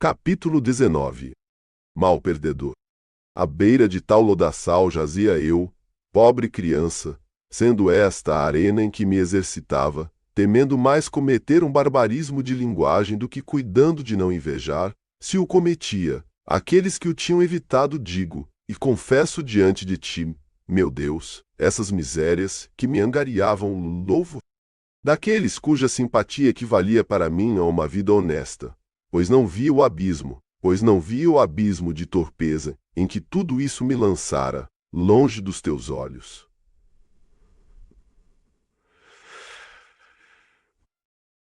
Capítulo 19. Mal perdedor. À beira de tal lodaçal jazia eu, pobre criança, sendo esta a arena em que me exercitava, temendo mais cometer um barbarismo de linguagem do que cuidando de não invejar, se o cometia, aqueles que o tinham evitado digo, e confesso diante de ti, meu Deus, essas misérias que me angariavam louvo daqueles cuja simpatia equivalia para mim a uma vida honesta, pois não vi o abismo de torpeza em que tudo isso me lançara, longe dos teus olhos.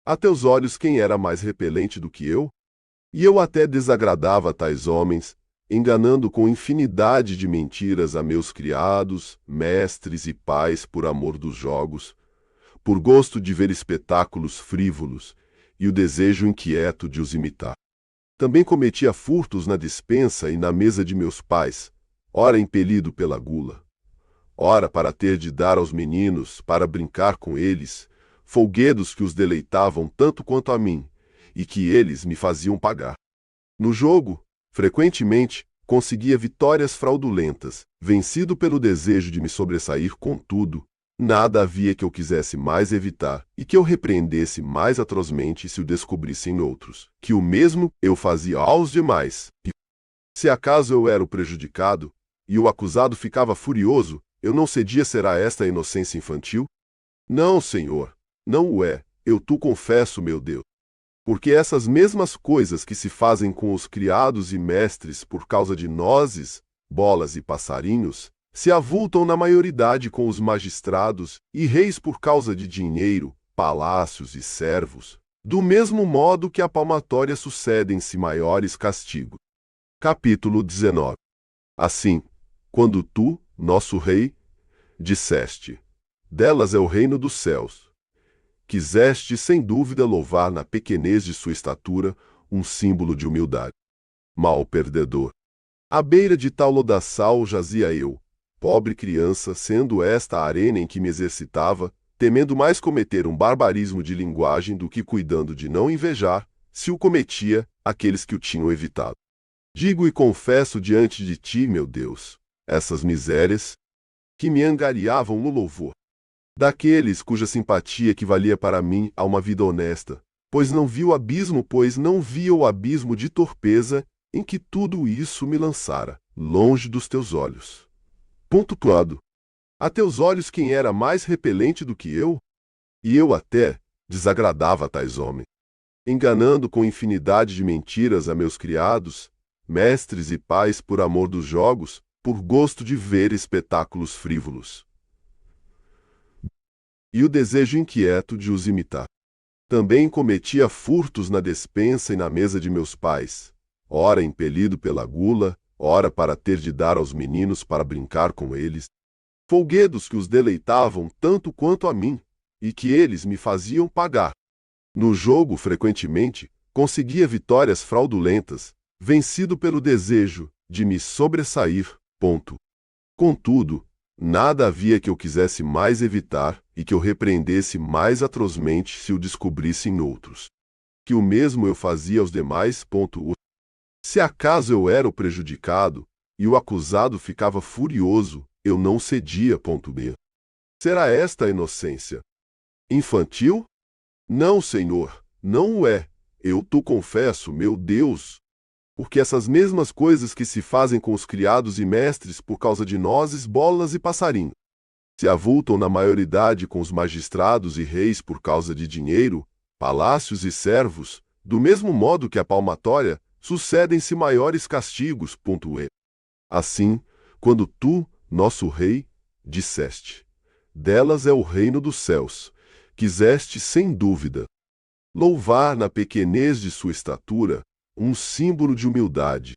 A teus olhos quem era mais repelente do que eu? E eu até desagradava a tais homens, enganando com infinidade de mentiras a meus criados, mestres e pais por amor dos jogos, por gosto de ver espetáculos frívolos e o desejo inquieto de os imitar. Também cometia furtos na despensa e na mesa de meus pais, ora impelido pela gula, ora para ter de dar aos meninos, para brincar com eles, folguedos que os deleitavam tanto quanto a mim, e que eles me faziam pagar. No jogo, frequentemente, conseguia vitórias fraudulentas, vencido pelo desejo de me sobressair, contudo, nada havia que eu quisesse mais evitar e que eu repreendesse mais atrozmente se o descobrissem outros, que o mesmo eu fazia aos demais. E se acaso eu era o prejudicado, e o acusado ficava furioso, eu não cedia. Será esta a inocência infantil? Não, Senhor, não o é, eu tu confesso, meu Deus. Porque essas mesmas coisas que se fazem com os criados e mestres por causa de nozes, bolas e passarinhos, se avultam na maioridade com os magistrados e reis por causa de dinheiro, palácios e servos, do mesmo modo que a palmatória sucedem-se maiores castigos. Capítulo 19. Assim, quando tu, nosso rei, disseste, delas é o reino dos céus, quiseste sem dúvida louvar na pequenez de sua estatura um símbolo de humildade. Mal perdedor. À beira de tal lodaçal jazia eu, pobre criança, sendo esta a arena em que me exercitava, temendo mais cometer um barbarismo de linguagem do que cuidando de não invejar, se o cometia, aqueles que o tinham evitado. Digo e confesso diante de ti, meu Deus, essas misérias que me angariavam no louvor daqueles cuja simpatia equivalia para mim a uma vida honesta, pois não vi o abismo de torpeza em que tudo isso me lançara, longe dos teus olhos. Ponto claro. A teus olhos quem era mais repelente do que eu? E eu até desagradava a tais homens, enganando com infinidade de mentiras a meus criados, mestres e pais por amor dos jogos, por gosto de ver espetáculos frívolos, e o desejo inquieto de os imitar. Também cometia furtos na despensa e na mesa de meus pais, ora impelido pela gula, ora para ter de dar aos meninos para brincar com eles, folguedos que os deleitavam tanto quanto a mim, e que eles me faziam pagar. No jogo, frequentemente, conseguia vitórias fraudulentas, vencido pelo desejo de me sobressair. Contudo, nada havia que eu quisesse mais evitar e que eu repreendesse mais atrozmente se o descobrissem outros, que o mesmo eu fazia aos demais. Se acaso eu era o prejudicado, e o acusado ficava furioso, eu não cedia. Será esta a inocência infantil? Não, Senhor, não o é, eu tu confesso, meu Deus. Porque essas mesmas coisas que se fazem com os criados e mestres por causa de nozes, bolas e passarinhos, se avultam na maioridade com os magistrados e reis por causa de dinheiro, palácios e servos, do mesmo modo que a palmatória, sucedem-se maiores castigos. Assim, quando tu, nosso rei, disseste, delas é o reino dos céus, quiseste sem dúvida louvar na pequenez de sua estatura um símbolo de humildade,